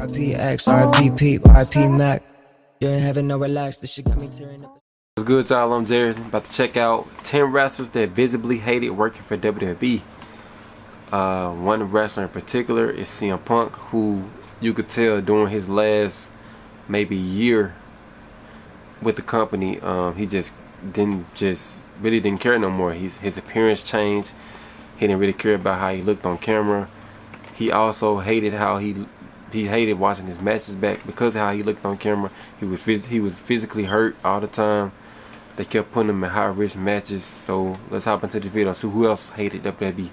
RP X, RP Peep, RP Mac. You ain't having no relax. This shit got me tearing up. What's good, y'all? I'm Jared. About to check out 10 wrestlers that visibly hated working for WWE. One wrestler in particular is CM Punk, who you could tell during his last maybe year with the company, he really didn't care no more. His appearance changed. He didn't really care about how he looked on camera. He also hated how he hated watching his matches back because of how he looked on camera. He was physically hurt all the time. They kept putting him in high risk matches. So let's hop into this video and see who else hated WWE.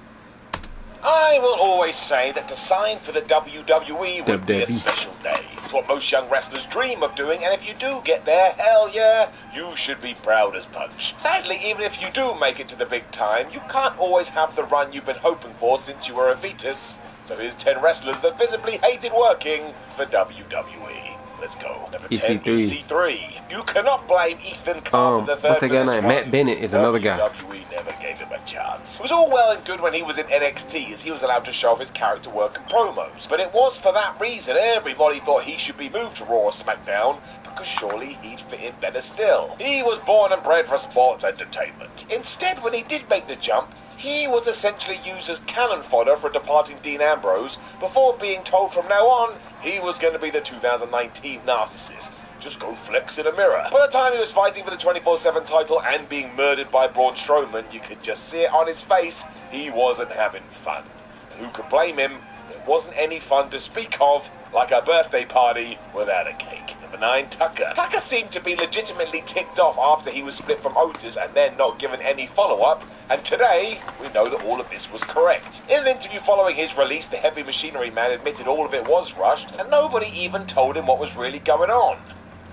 I will always say that to sign for the WWE would be a special day. It's what most young wrestlers dream of doing, and if you do get there, hell yeah, you should be proud as punch. Sadly, even if you do make it to the big time, you can't always have the run you've been hoping for since you were a fetus. So here's 10 wrestlers that visibly hated working for WWE. Let's go. Number 10, EC3. You cannot blame Ethan Carter III. What's that guy named? Matt Bennett is another guy. WWE never gave him a chance. It was all well and good when he was in NXT, as he was allowed to show off his character work and promos. But it was for that reason everybody thought he should be moved to Raw or SmackDown, because surely he'd fit in better still. He was born and bred for sports entertainment. Instead, when he did make the jump, he was essentially used as cannon fodder for departing Dean Ambrose before being told from now on he was going to be the 2019 narcissist. Just go flex in a mirror. By the time he was fighting for the 24/7 title and being murdered by Braun Strowman, you could just see it on his face. He wasn't having fun. And who could blame him? There wasn't any fun to speak of, like a birthday party without a cake. Number 9, Tucker. Tucker seemed to be legitimately ticked off after he was split from Otis and then not given any follow-up, and today we know that all of this was correct. In an interview following his release, the Heavy Machinery man admitted all of it was rushed, and nobody even told him what was really going on.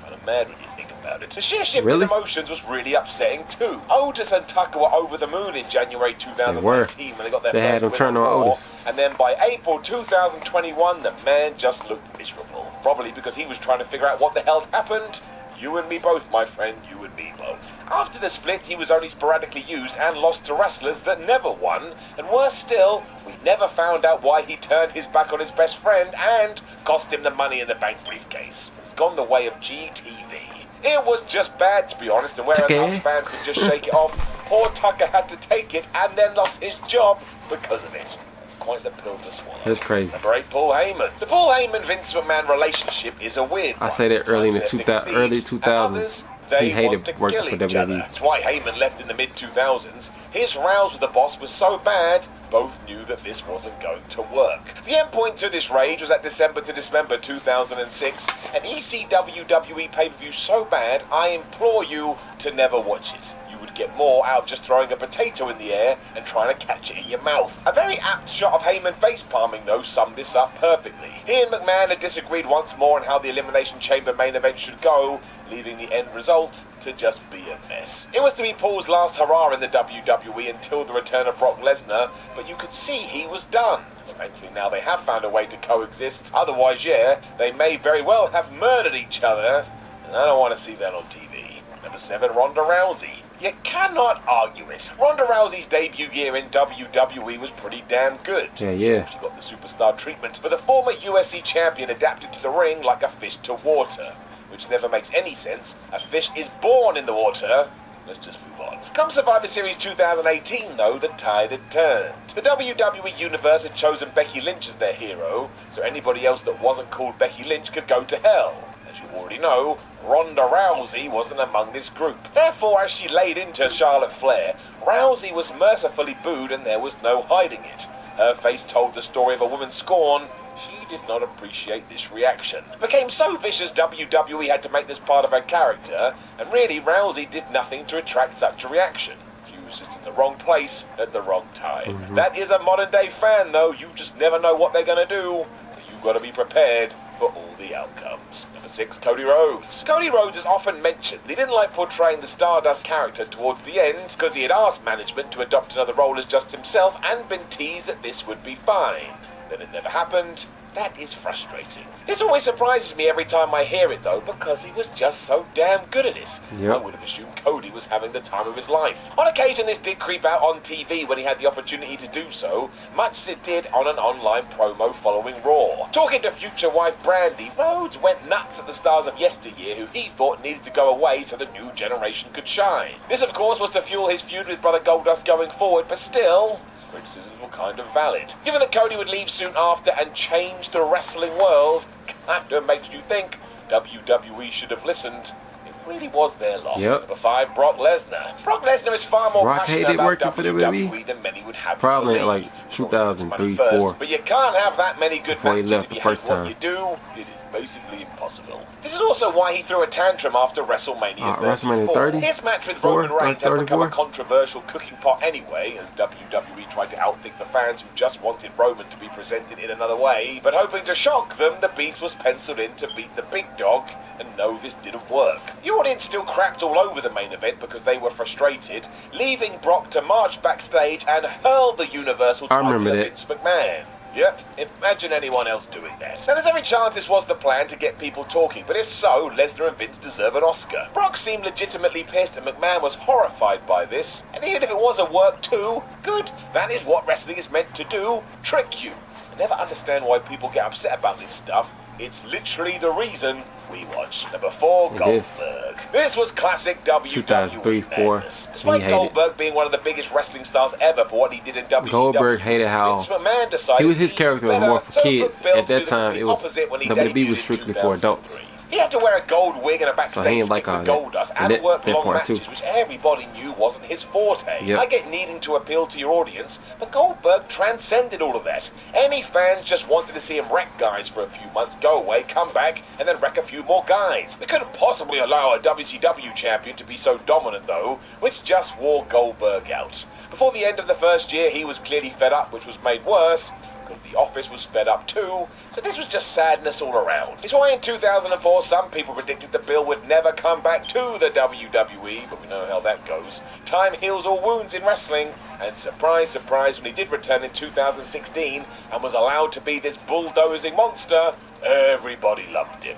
Kind of mad when you think about it. The sheer shift in emotions was really upsetting too. Otis and Tucker were over the moon in January 2019 when they got their first win on Raw, and then by April 2021 the man just looked miserable. Probably because he was trying to figure out what the hell happened. You and me both, my friend, you and me both. After the split, he was only sporadically used and lost to wrestlers that never won, and worse still, we never found out why he turned his back on his best friend and cost him the Money in the Bank briefcase. It's gone the way of GTV. It was just bad, to be honest, and whereas us fans could just shake it off, poor Tucker had to take it and then lost his job because of it. Quite the pill to swallow. That's crazy. Number 8, Paul Heyman. The Paul Heyman-Vince McMahon relationship is a weird one. I say that early in the early 2000s. He hated working for WWE. That's why Heyman left in the mid-2000s. His rows with the boss was so bad, both knew that this wasn't going to work. The endpoint to this rage was at December to December 2006, an ECW WWE pay-per-view so bad, I implore you to never watch it. You would get more out of just throwing a potato in the air and trying to catch it in your mouth. A very apt shot of Heyman face-palming, though, summed this up perfectly. He and McMahon had disagreed once more on how the Elimination Chamber main event should go, leaving the end result to just be a mess. It was to be Paul's last hurrah in the WWE until the return of Brock Lesnar, but you could see he was done. Thankfully now they have found a way to coexist. Otherwise, yeah, they may very well have murdered each other, and I don't want to see that on TV. Number 7, Ronda Rousey. You cannot argue it. Ronda Rousey's debut year in WWE was pretty damn good. Yeah. She got the superstar treatment, but the former UFC champion adapted to the ring like a fish to water, which never makes any sense. A fish is born in the water. Let's just move on. Come Survivor Series 2018, though, the tide had turned. The WWE Universe had chosen Becky Lynch as their hero, so anybody else that wasn't called Becky Lynch could go to hell. As you already know, Ronda Rousey wasn't among this group. Therefore, as she laid into Charlotte Flair, Rousey was mercifully booed and there was no hiding it. Her face told the story of a woman's scorn. She did not appreciate this reaction. It became so vicious WWE had to make this part of her character, and really Rousey did nothing to attract such a reaction. She was just in the wrong place at the wrong time. That is a modern day fan though, you just never know what they're gonna do, so you've got to be prepared for all the outcomes. Number 6, Cody Rhodes. Cody Rhodes is often mentioned. He didn't like portraying the Stardust character towards the end because he had asked management to adopt another role as just himself and been teased that this would be fine. Then it never happened, That is frustrating. This always surprises me every time I hear it, though, because he was just so damn good at it. Yep. I would have assumed Cody was having the time of his life. On occasion, this did creep out on TV when he had the opportunity to do so, much as it did on an online promo following Raw. Talking to future wife Brandy, Rhodes went nuts at the stars of yesteryear who he thought needed to go away so the new generation could shine. This, of course, was to fuel his feud with Brother Goldust going forward, but still, criticisms were kind of valid. Given that Cody would leave soon after and change the wrestling world, kind of makes you think WWE should have listened. It really was their loss. Yep. Number 5, Brock Lesnar. Brock Lesnar is far more Brock passionate hated about working for WWE WWE? than many would have Probably you in believe. like Sure, 2003, it's money first, 4. but you can't have that many good Before he matches left if the you first hate what time. you do. It is basically impossible. This is also why he threw a tantrum after WrestleMania 34. WrestleMania 30? His match with 4, Roman Reigns had become a 34? controversial cooking pot anyway, as WWE tried to outthink the fans who just wanted Roman to be presented in another way. But hoping to shock them, the Beast was penciled in to beat the big dog, and no, this didn't work. The audience still crapped all over the main event because they were frustrated, leaving Brock to march backstage and hurl the Universal I title remember at that. Vince McMahon. Yep, imagine anyone else doing that. Now, there's every chance this was the plan to get people talking, but if so, Lesnar and Vince deserve an Oscar. Brock seemed legitimately pissed, and McMahon was horrified by this. And even if it was a work too, good. That is what wrestling is meant to do, trick you. I never understand why people get upset about this stuff. It's literally the reason we watch. Number 4, It Goldberg. This was classic WWE 2003, 4. madness. Despite He hated Goldberg being one of the biggest wrestling stars ever for what he did in WCW, Goldberg hated how Vince McMahon decided his character was better, more for so kids. put Bill At that to time, the it was opposite when he WWE debuted was in strictly for adults. 2003. He had to wear a gold wig and a backstage So he ain't stick like with all that. Goldust And and work that long part too. matches, which everybody knew wasn't his forte. Yep. I get needing to appeal to your audience, but Goldberg transcended all of that. Any fans just wanted to see him wreck guys for a few months, go away, come back, and then wreck a few more guys. They couldn't possibly allow a WCW champion to be so dominant, though, which just wore Goldberg out. Before the end of the first year, he was clearly fed up, which was made worse because the office was fed up too, so this was just sadness all around. It's why in 2004 some people predicted that Bill would never come back to the WWE, but we know how that goes. Time heals all wounds in wrestling, and surprise, surprise, when he did return in 2016 and was allowed to be this bulldozing monster, everybody loved him.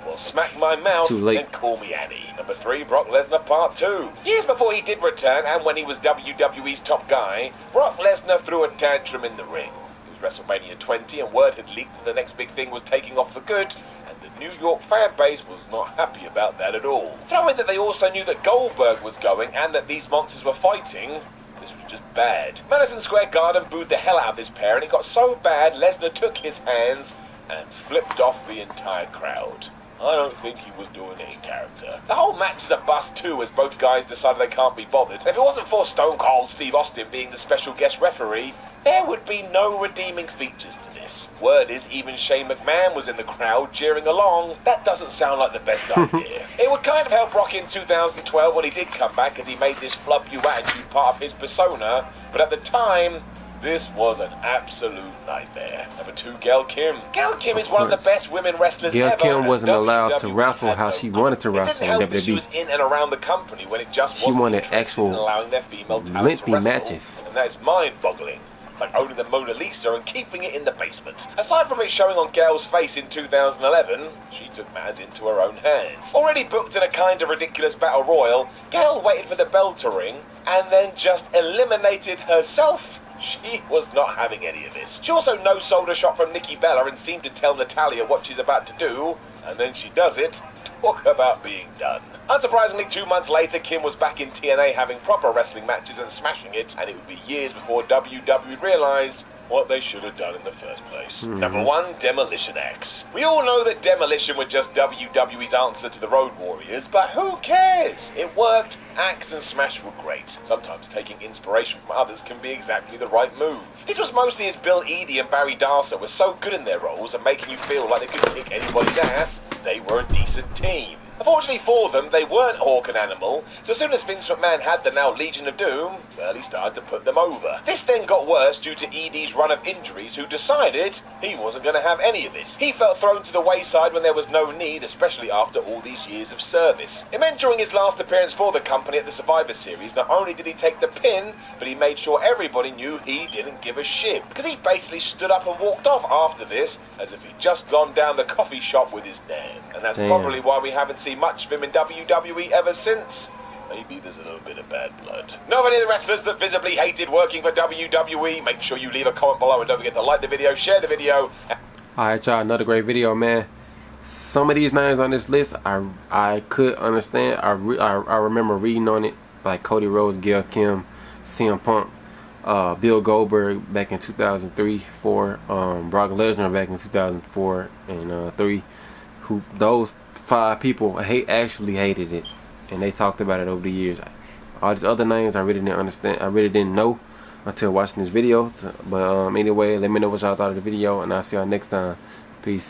Well, smack my mouth Too late. and call me Annie. Number 3, Brock Lesnar Part 2. Years before he did return, and when he was WWE's top guy, Brock Lesnar threw a tantrum in the ring. It was WrestleMania 20, and word had leaked that the next big thing was taking off for good, and the New York fan base was not happy about that at all. Throw in that they also knew that Goldberg was going, and that these monsters were fighting. This was just bad. Madison Square Garden booed the hell out of this pair, and it got so bad Lesnar took his hands and flipped off the entire crowd. I don't think he was doing any character. The whole match is a bust too, as both guys decided they can't be bothered. And if it wasn't for Stone Cold Steve Austin being the special guest referee, there would be no redeeming features to this. Word is even Shane McMahon was in the crowd cheering along. That doesn't sound like the best idea. It would kind of help Brock in 2012 when he did come back, as he made this flub you attitude part of his persona, but at the time, this was an absolute nightmare. Number 2, Gail Kim. Gail Kim is one of the best women wrestlers Gail ever. Kim wasn't and allowed to WWE wrestle had how no she clue. wanted to It didn't wrestle in help that she WWE. was in and around the company when it just She wasn't wanted interested actual in allowing their female talent lengthy to wrestle. matches. And that is mind-boggling. It's like owning the Mona Lisa and keeping it in the basement. Aside from it showing on Gail's face in 2011, she took matters into her own hands. Already booked in a kind of ridiculous battle royal, Gail waited for the bell to ring and then just eliminated herself. She was not having any of this. She also no-sold a shot from Nikki Bella and seemed to tell Natalya what she's about to do, and then she does it. Talk about being done. Unsurprisingly, 2 months later, Kim was back in TNA having proper wrestling matches and smashing it, and it would be years before WWE realized what they should have done in the first place. Number 1, Demolition Axe. We all know that Demolition were just WWE's answer to the Road Warriors, but who cares? It worked, Axe and Smash were great. Sometimes taking inspiration from others can be exactly the right move. This was mostly as Bill Eadie and Barry Darcer were so good in their roles and making you feel like they could kick anybody's ass, they were a decent team. Unfortunately for them, they weren't Hawk and Animal, so as soon as Vince McMahon had the now Legion of Doom, well, he started to put them over. This then got worse due to ED's run of injuries, who decided he wasn't going to have any of this. He felt thrown to the wayside when there was no need, especially after all these years of service. It meant during his last appearance for the company at the Survivor Series, not only did he take the pin, but he made sure everybody knew he didn't give a shit, because he basically stood up and walked off after this, as if he'd just gone down the coffee shop with his nan. And that's probably why we haven't seen much of him in WWE ever since. Maybe there's a little bit of bad blood. Know of any of the wrestlers that visibly hated working for WWE? Make sure you leave a comment below and don't forget to like the video, share the video. Alright, y'all, another great video, man. Some of these names on this list I could understand. I remember reading on it, like Cody Rhodes, Gail Kim, CM Punk, Bill Goldberg back in 2003, 4, Brock Lesnar back in 2004 and 3. Who those 5 people actually hated it, and they talked about it over the years. All these other names I really didn't understand. I really didn't know until watching this video. But anyway, let me know what y'all thought of the video, and I'll see y'all next time. Peace.